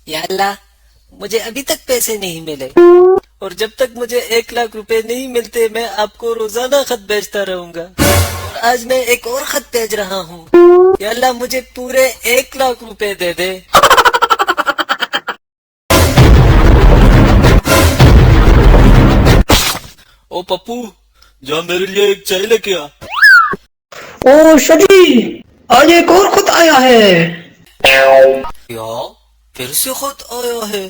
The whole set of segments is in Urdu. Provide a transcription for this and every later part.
یا اللہ مجھے ابھی تک پیسے نہیں ملے، اور جب تک مجھے 1,00,000 روپے نہیں ملتے میں آپ کو روزانہ خط بھیجتا رہوں گا، اور آج میں ایک اور خط بھیج رہا ہوں۔ یا اللہ مجھے پورے 1,00,000 روپے دے دے۔ او پپو جا میرے لیے ایک چائے لے کے آ۔ او شجی، آج ایک اور خط آیا ہے۔ کیا پھر سے خط آیا ہے؟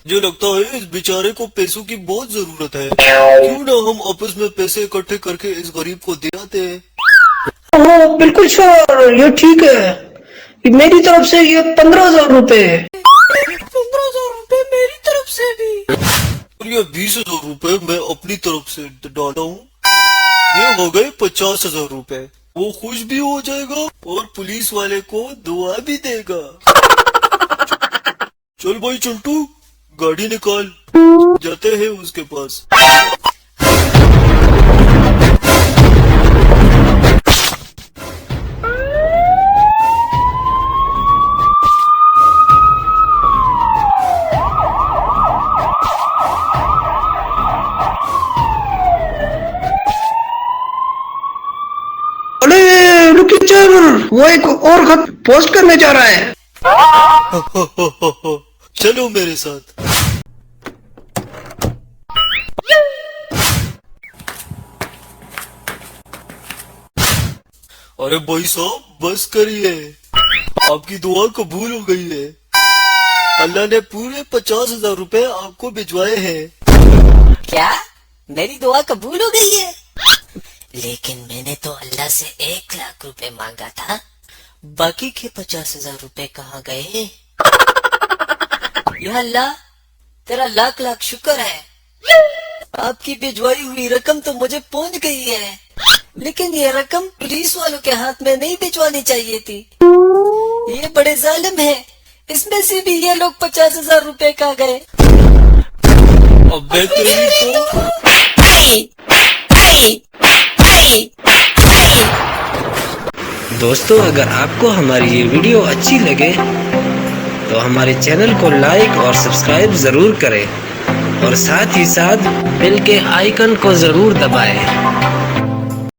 مجھے لگتا ہے اس بیچارے کو پیسوں کی بہت ضرورت ہے، کیوں نہ ہم آپس میں پیسے اکٹھے کر کے اس غریب کو دے آتے ہیں۔ اوہ بالکل سر، یہ ٹھیک ہے، میری طرف سے یہ 15,000 روپے۔ 15,000 روپے میری طرف سے بھی، اور یہ 20,000 روپے میں اپنی طرف سے ڈالا ہوں، یہ ہو گئے 50,000 روپے۔ وہ خوش بھی ہو جائے گا اور پولیس والے کو دعا بھی دے گا۔ چل بھائی چنٹو گاڑی نکال، جاتے ہیں اس کے پاس۔ ارے رکی چل، وہ ایک اور خط پوسٹ کرنے جا رہا ہے۔ چلو میرے ساتھ۔ ارے بھائی صاحب بس کریے، آپ کی دعا قبول ہو گئی ہے، اللہ نے پورے 50,000 روپے آپ کو بھجوائے ہیں۔ کیا میری دعا قبول ہو گئی ہے؟ لیکن میں نے تو اللہ سے 1,00,000 روپے مانگا تھا، باقی کے 50,000 روپے کہاں گئے؟ یا اللہ تیرا لاکھ لاکھ شکر ہے، آپ کی بھجوائی ہوئی رقم تو مجھے پہنچ گئی ہے، لیکن یہ رقم پولیس والوں کے ہاتھ میں نہیں بھجوانی چاہیے تھی، یہ بڑے ظالم ہیں، اس میں سے بھی یہ لوگ 50,000 روپے کہاں گئے؟ اب بہترین تو دوستو اگر آپ کو ہماری یہ ویڈیو اچھی لگے تو ہمارے چینل کو لائک اور سبسکرائب ضرور کریں، اور ساتھ ہی ساتھ بیل کے آئیکن کو ضرور دبائیں۔